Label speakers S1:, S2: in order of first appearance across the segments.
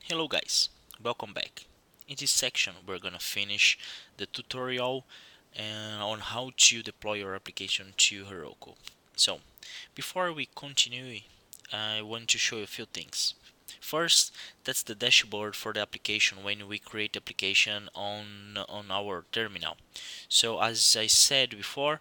S1: Hello guys, welcome back. In this section we're gonna finish the tutorial on how to deploy your application to Heroku. So before we continue, I want to show you a few things. First, that's the dashboard for the application when we create application on our terminal. So as I said before,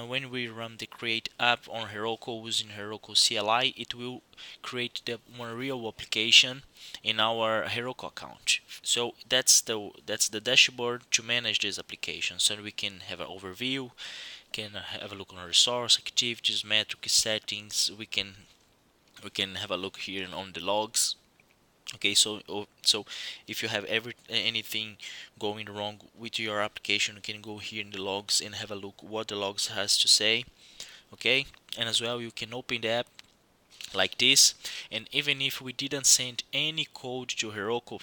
S1: when we run the create app on Heroku using Heroku CLI, it will create the one real application in our Heroku account. So that's the dashboard to manage this application. So we can have an overview, can have a look on resource, activities, metrics, settings. We can have a look here on the logs. Okay, so if you have anything going wrong with your application, you can go here in the logs and have a look what the logs has to say. Okay, and as well you can open the app like this, and even if we didn't send any code to Heroku,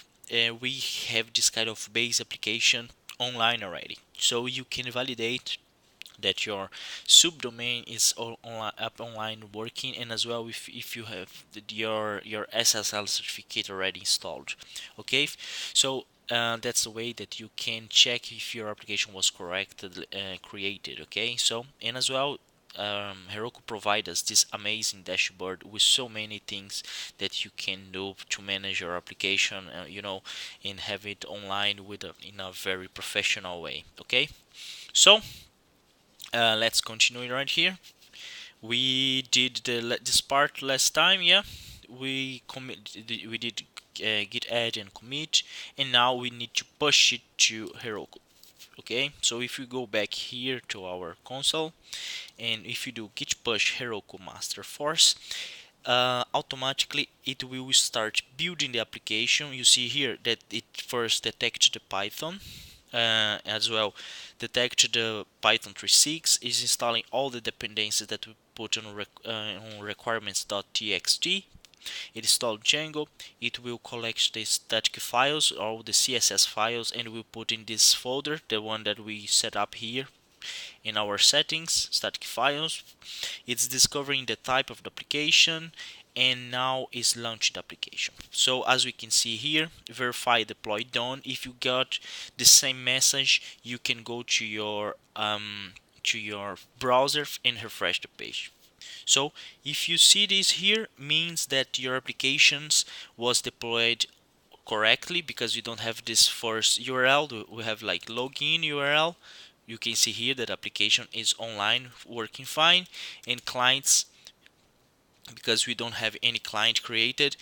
S1: we have this kind of base application online already, so you can validate that your subdomain is up online working, and as well if you have your SSL certificate already installed. Okay, so that's the way that you can check if your application was correctly created. Okay, so and as well Heroku provides us this amazing dashboard with so many things that you can do to manage your application, and have it online in a very professional way. Okay, so let's continue right here. We did this part last time, yeah. We did git add and commit, and now we need to push it to Heroku. Okay, so if we go back here to our console, and if you do git push Heroku master force, automatically it will start building the application. You see here that it first detects the Python, as well detect the Python 3.6, is installing all the dependencies that we put on requirements.txt. It installed Django. It will collect the static files, all the CSS files, and will put in this folder, the one that we set up here in our settings, static files. It's discovering the type of the application, and now is launching the application. So as we can see here, verify deploy done. If you got the same message, you can go to your browser and refresh the page. So if you see this here, means that your applications was deployed correctly, because you don't have this first URL. We have like login URL. You can see here that application is online working fine, and clients, because we don't have any client created,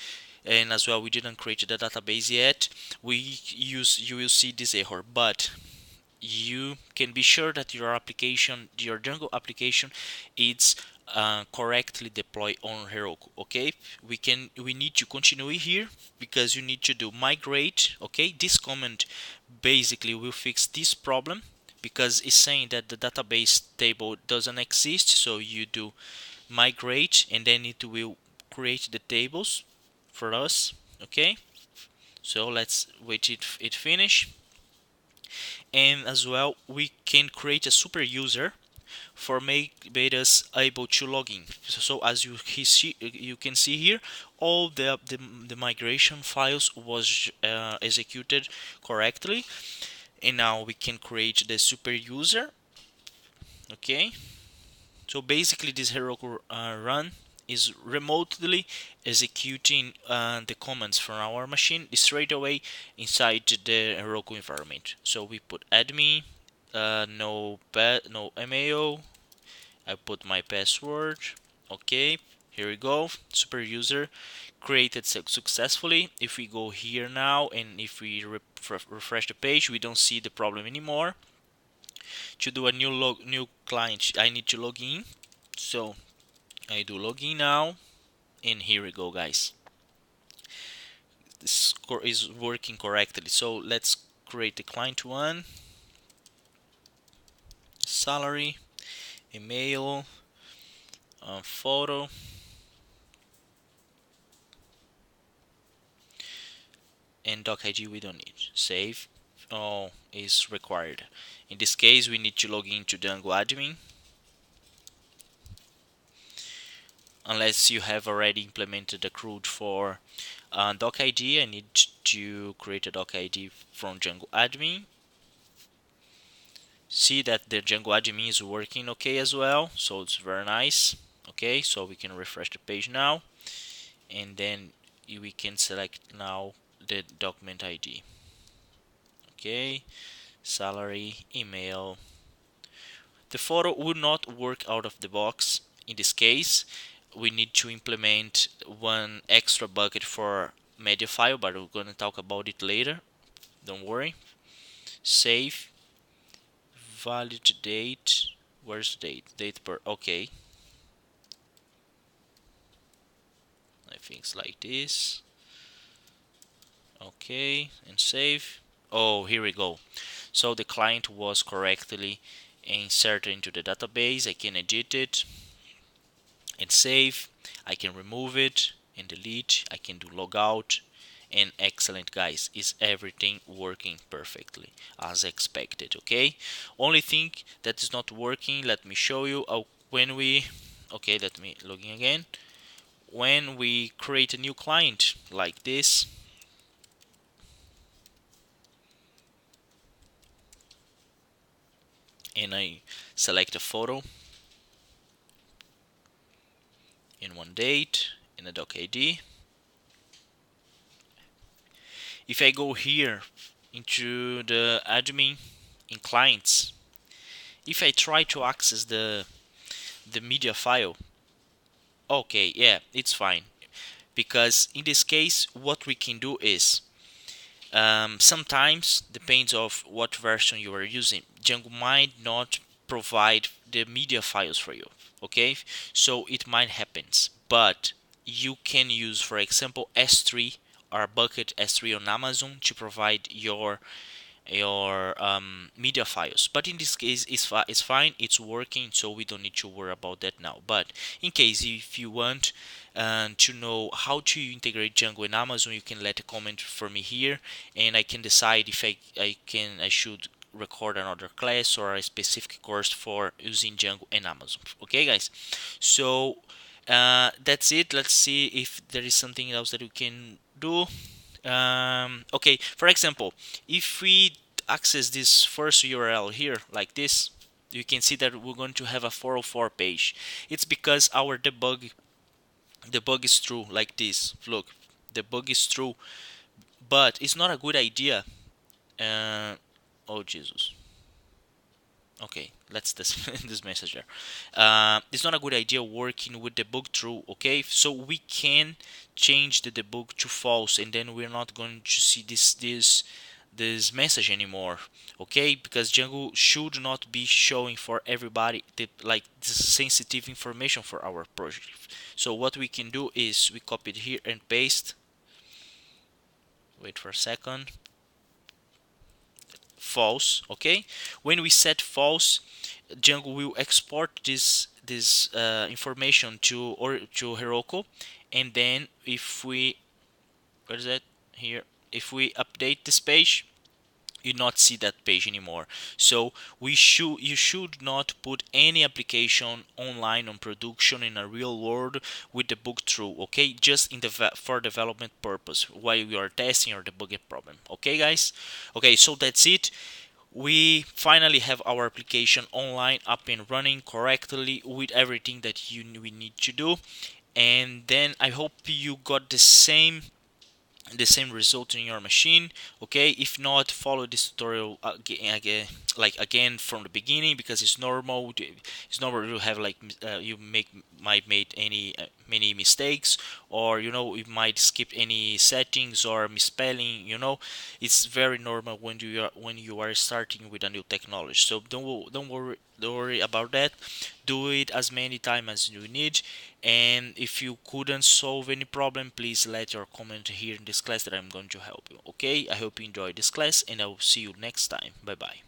S1: and as well we didn't create the database yet, you will see this error. But you can be sure that your application, your Django application, is correctly deployed on Heroku. Okay, we need to continue here, because you need to do migrate. Okay, this command basically will fix this problem, because it's saying that the database table doesn't exist. So you do migrate, and then it will create the tables for us. Okay, so let's wait it finish. And as well we can create a super user for make us able to log in. So as you can see here, all the migration files was executed correctly, and now we can create the super user. Okay, so basically this Heroku run is remotely executing the commands from our machine straight away inside the Heroku environment. So we put admin, no email. I put my password. Okay, here we go. Super user created successfully. If we go here now, and if we refresh the page, we don't see the problem anymore. To do a new client, I need to log in. So I do login now, and here we go, guys. The score is working correctly. So let's create the client one, salary, email, photo, and doc ID we don't need. Save all is required. In this case, we need to log into Django admin, unless you have already implemented the CRUD for Doc ID, I need to create a doc ID from Django admin. See that the Django admin is working okay as well, so it's very nice. Okay, so we can refresh the page now, and then we can select now the document ID. Okay, salary, email. The photo would not work out of the box. In this case, we need to implement one extra bucket for media file, but we're going to talk about it later. Don't worry. Save, valid date. Where's the date? Date per. Okay, I think it's like this. Okay, and save. Oh, here we go. So the client was correctly inserted into the database. I can edit it and save. I can remove it and delete. I can do logout. And excellent, guys, is everything working perfectly as expected. Okay, only thing that is not working, let me show you. When we, okay, let me log in again. When we create a new client like this, and I select a photo in one date in a doc ID. If I go here into the admin in clients, if I try to access the media file, okay, yeah, it's fine, because in this case what we can do is, sometimes depends of what version you are using, Django might not provide the media files for you. Okay, so it might happens, but you can use, for example, S3 or bucket S3 on Amazon to provide your media files. But in this case, it's fine, it's working, so we don't need to worry about that now. But in case if you want to know how to integrate Django in Amazon, you can let a comment for me here, and I can decide if I should record another class or a specific course for using Django and Amazon. Okay, guys, so that's it. Let's see if there is something else that we can do. Okay, for example, if we access this first URL here like this, you can see that we're going to have a 404 page. It's because our debug is true like this. Look, the bug is true, but it's not a good idea. Oh Jesus. Okay, let's dismiss this message there. It's not a good idea working with debug true. Okay, so we can change the debug to false, and then we're not going to see this message anymore. Okay, because Django should not be showing for everybody like this sensitive information for our project. So what we can do is we copy it here and paste. Wait for a second. False. Okay, when we set false, Django will export this information to Heroku, and then if we, where is that here, if we update this page, you not see that page anymore. So you should not put any application online on production in a real world with the bug true. Okay, just in the for development purpose while we are testing or debugging problem. Okay, guys. Okay, so that's it. We finally have our application online, up and running correctly with everything that we need to do. And then I hope you got the same result in your machine. Okay, if not, follow this tutorial again from the beginning, because it's normal to have like you might make any many mistakes, or you might skip any settings or misspelling. It's very normal when you are starting with a new technology, so don't worry about that. Do it as many times as you need, and if you couldn't solve any problem, please let your comment here in this class that I'm going to help you. Okay, I hope you enjoyed this class, and I will see you next time. Bye bye.